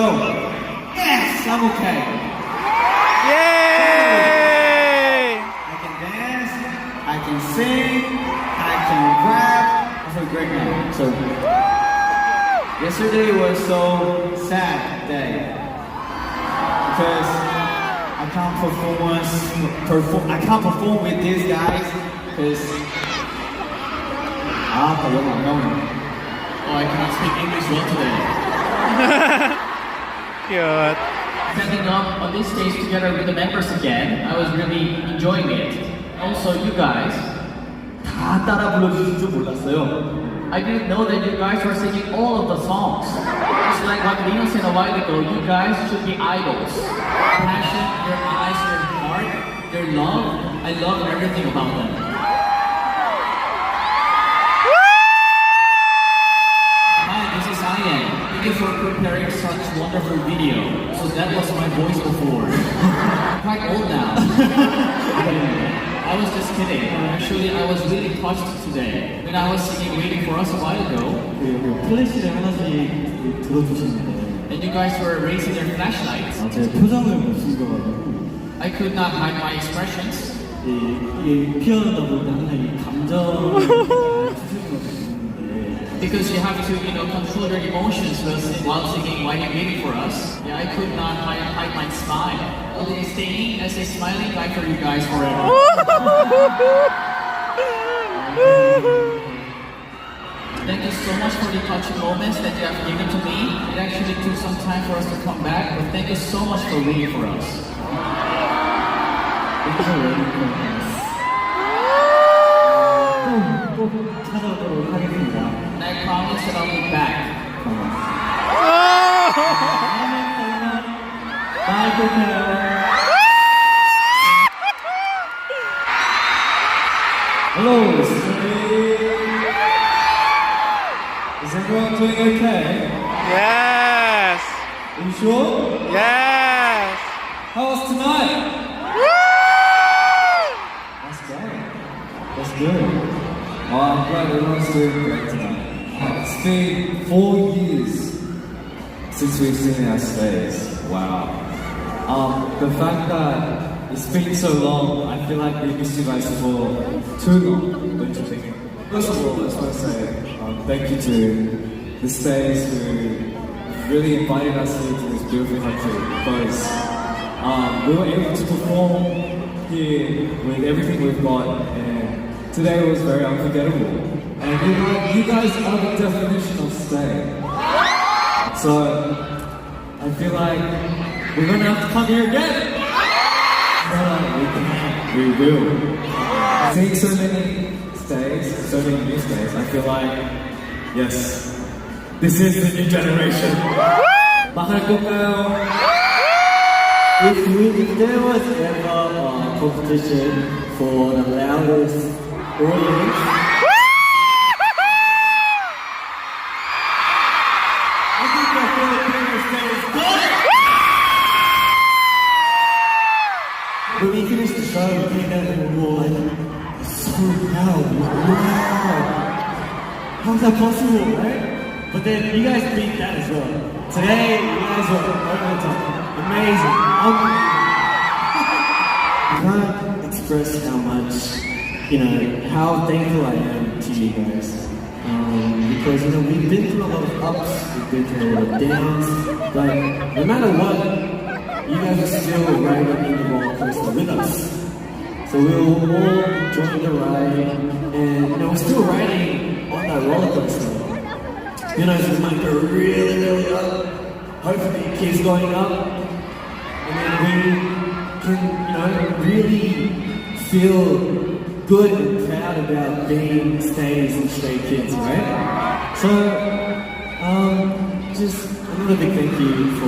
yes, I'm okay. Yay! I can dance, I can sing, I can rap. I feel great now. So, yesterday was so sad day because I can't perform with these guys because Oh, I cannot speak English well today. Cute. Standing up on this stage together with the members again, I was really enjoying it. Also, you guys, 다 따라 불러주실 줄 몰랐어요. I didn't know that you guys were singing all of the songs. It's like what Lino said a while ago, you guys should be idols. Your passion, your eyes, your heart, your love, I love everything about them. Hi, this is Ian. Thank you for preparing such wonderful video. So that was my voice before. I'm quite old now. I was just kidding. Actually, I was really touched today. When I was singing Waiting for Us a while ago, 플래시를 하나씩 들어주시는데 and you guys were raising your flashlights, 제 표정을 못 숨겨가지고 I could not hide my expressions. 이 피아노다 보니까 항상 이 감정을 Because you have to, control your emotions while singing Why You Waiting for Us. Yeah, I could not hide my smile. Only staying as a smiling guy for you guys forever. Thank you so much for the touching moments that you have given to me. It actually took some time for us to come back, but thank you so much for waiting for us. 꼭 찾아오도록 하겠습니다. And I promise that I'll be back. Hello, is everyone doing okay? Yes! Are you sure? Yes! How was tonight? That's great. That's good. Oh, I'm glad everyone's doing great tonight. It's been 4 years since we've seen our stage. Wow. The fact that it's been so long, I feel like we missed you guys for too long, don't you think? First of all, I just want to say thank you to the stage who really invited us here to this beautiful country because we were able to perform here with everything we've got, and today was very unforgettable. And you guys are the definition of stay. So I feel like we're gonna have to come here again. We will. Seeing so many stays, so many new stays, I feel like, yes, this is the new generation. If there was ever a competition for the loudest audience, I think the Filipino stage got it! When we finished the show, we came out and we were like, it's so loud, wow! How's that possible, right? But then you guys beat that as well. Today, you guys were over the top. Amazing. I can't express how much, how thankful I am to you guys. Because, we've been through a lot of ups, we've been through a lot of downs, but no matter what, you guys are still riding in the roller coaster with us. So we'll all enjoy the ride, and, we're still riding on that roller coaster. It might go really, really up. Hopefully it keeps going up. And then we can, really feel good and proud about being Stays and Stray Kids, right? So, just another big thank you to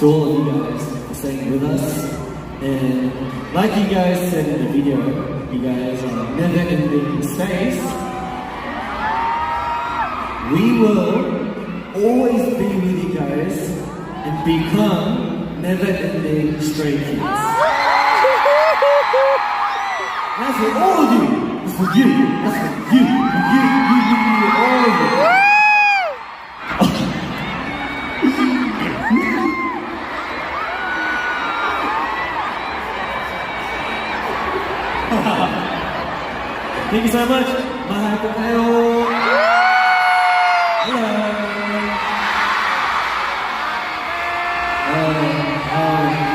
all of you guys for staying with us. And like you guys said in the video, you guys are never ending Stays. We will always be with you guys and become never-ending Stray Kids. That's for all of you. It's for you. That's for you. All of it. Thank you so much. Hello.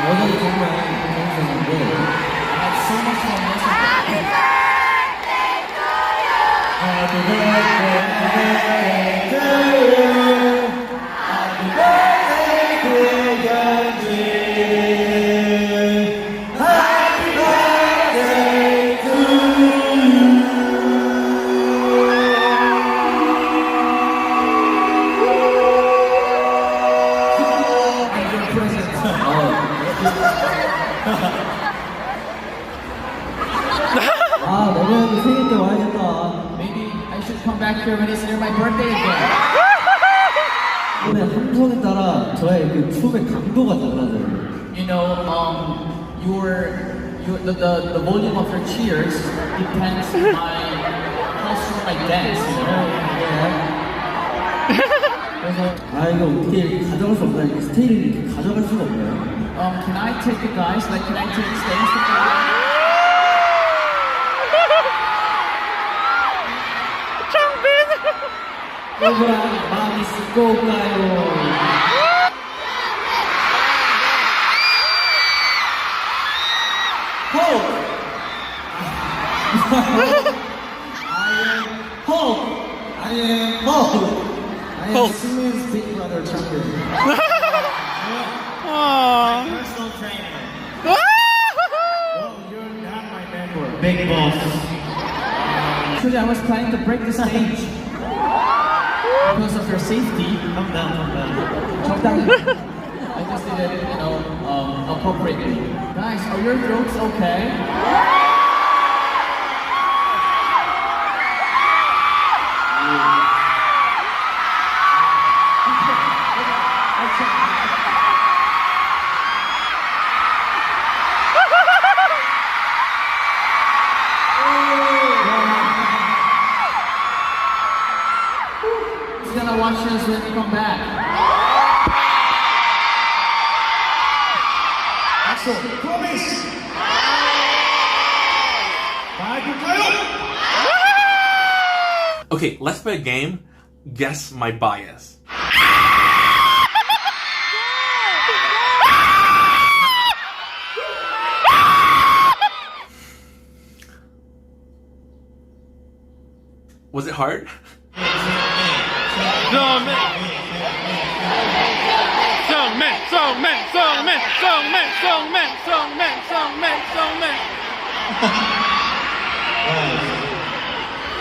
어제도 정말 재밌었는데 I had so much fun listening. Happy birthday to you. Happy birthday to Hyunjin. Happy birthday to you. And your present. 아, 내년에 생일 때 와야겠다. Maybe I should come back here when it's near my birthday again. 이번에 함성에 따라 저의 그 춤의 강도가 달라져요. You know, the volume of your cheers depends on how strong I dance, you know? 그래서 아 이거 어떻게 가져갈 수 없나? 이렇게 스테이를 이렇게 가져갈 수가 없나요? Can I take it, guys? Like, can I take the stage? 여러분 많이 쓰고 올까요? Hope! I am Hope! I am Sumin's big brother, Changbin. Personal trainer. Well, you're not my mentor. Big boss. Actually, I was planning to break the stage. Because of your safety. Calm down. I just did it, you know, appropriately. Guys, are your throats okay? He's gonna watch us when we come back. Promise! Okay, let's play a game. Guess my bias. Was it hard?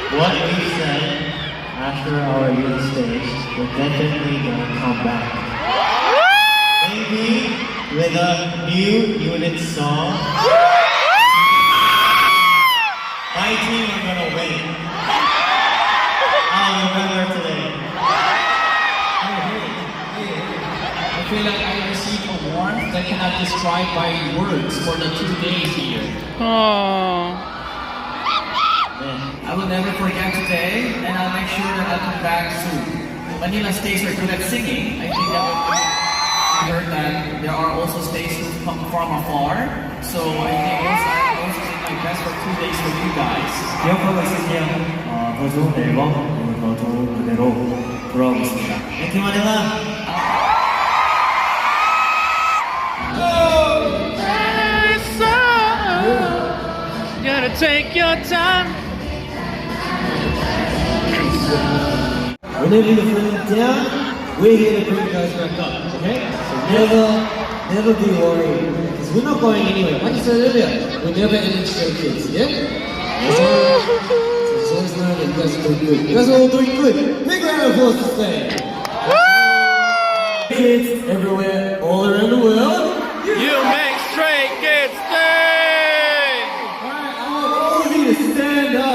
What we said after our youth stage, we're definitely gonna come back. Maybe with a new unit song. My team are gonna win. I'll remember today. I feel like I received a warmth that cannot describe by words for the 2 days here. I will never forget today, and I'll make sure that I'll come back soon. Manila stays are good at singing. I think that we heard that there are also stays who come from afar. So I think I'll also do my best for 2 days for you guys. 기억하고 있으세요? 더 좋은 앨범, 더 좋은 무대로 돌아오겠습니다. Thank you, Manila. Gotta take your time. Whenever you feel down, we're here to bring you guys back up, okay? So never be worried, because we're not going anywhere. Like I said earlier, we're never ending Stray Kids, yeah? So just know that you guys are doing good. You guys are all doing good. Big round of applause to Stay. Kids everywhere, all around the world. You make Stray Kids stay. Alright, I want all of you to stand up.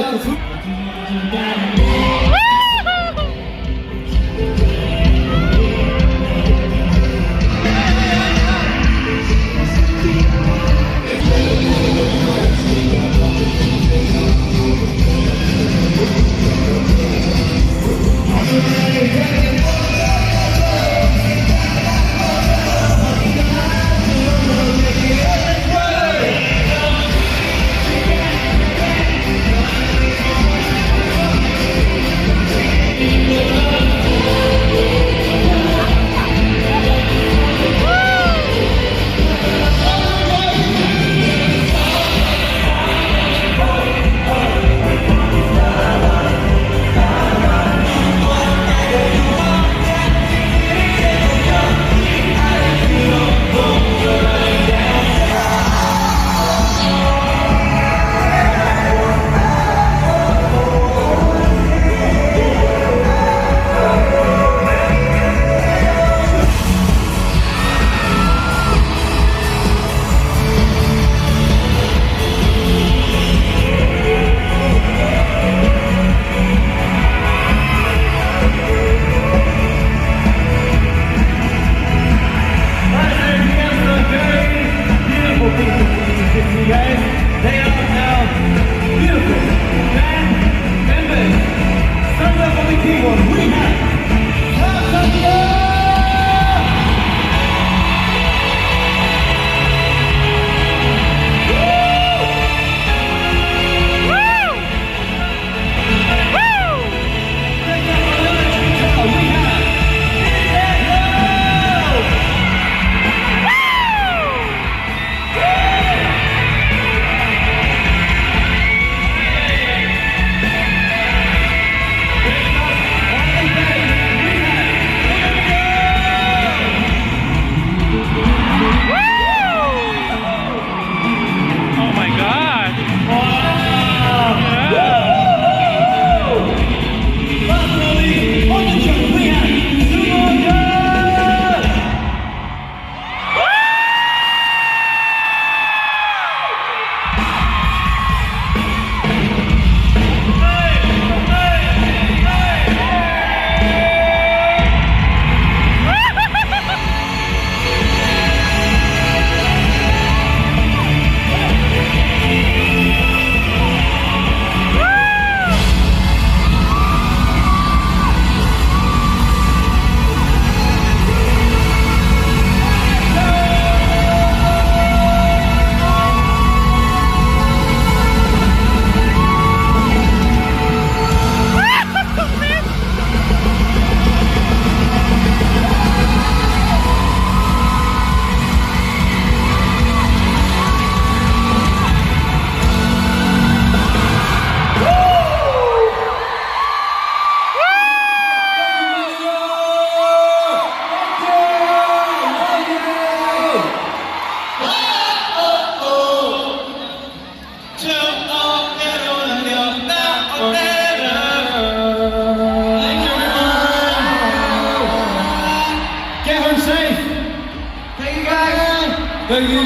Bye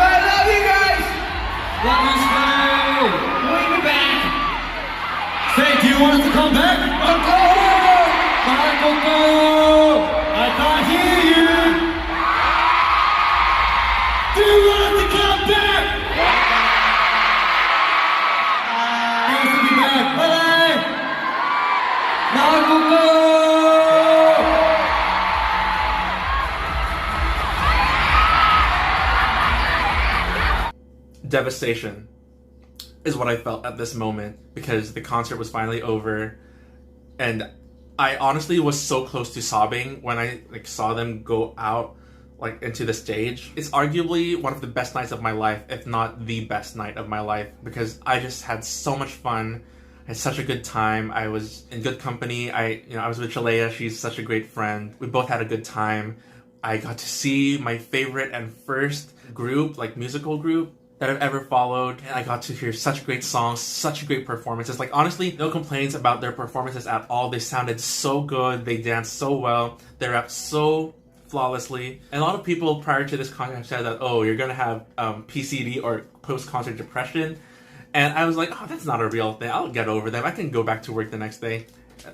bye, love you guys. Love you, Stay. We'll be back. Stay, do you want us to come back? I can't hear you. Do you want us to come back? Nice to be back. Bye. Devastation is what I felt at this moment because the concert was finally over, and I honestly was so close to sobbing when I saw them go out into the stage. It's arguably one of the best nights of my life, if not the best night of my life, because I just had so much fun. I had such a good time. I was in good company. I was with Yayaya. She's such a great friend. We both had a good time. I got to see my favorite and first group, musical group that I've ever followed. And I got to hear such great songs, such great performances. Honestly, no complaints about their performances at all. They sounded so good. They danced so well. They rapped so flawlessly. And a lot of people prior to this concert have said that, oh, you're gonna have PCD or post-concert depression. And I was like, oh, that's not a real thing. I'll get over them. I can go back to work the next day.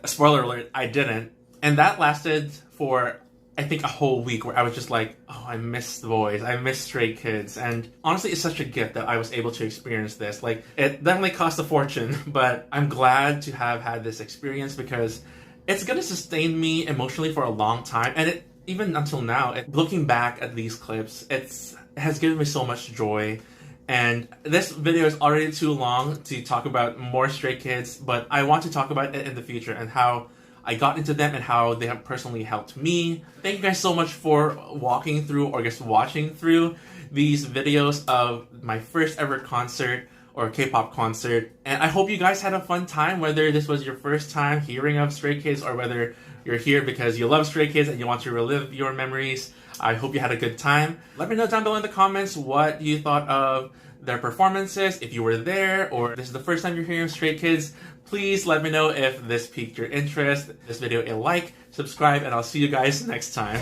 Spoiler alert, I didn't. And that lasted for, I think, a whole week where I was just like, oh, I miss the boys. I miss Stray Kids. And honestly, it's such a gift that I was able to experience this. It definitely cost a fortune, but I'm glad to have had this experience because it's going to sustain me emotionally for a long time. And even until now, looking back at these clips, it has given me so much joy. And this video is already too long to talk about more Stray Kids, but I want to talk about it in the future and how I got into them and how they have personally helped me. Thank you guys so much for walking through or just watching through these videos of my first ever concert or K-pop concert. And I hope you guys had a fun time, whether this was your first time hearing of Stray Kids or whether you're here because you love Stray Kids and you want to relive your memories. I hope you had a good time. Let me know down below in the comments what you thought of their performances, if you were there, or this is the first time you're hearing of Stray Kids. Please let me know if this piqued your interest. This video a like, subscribe, and I'll see you guys next time.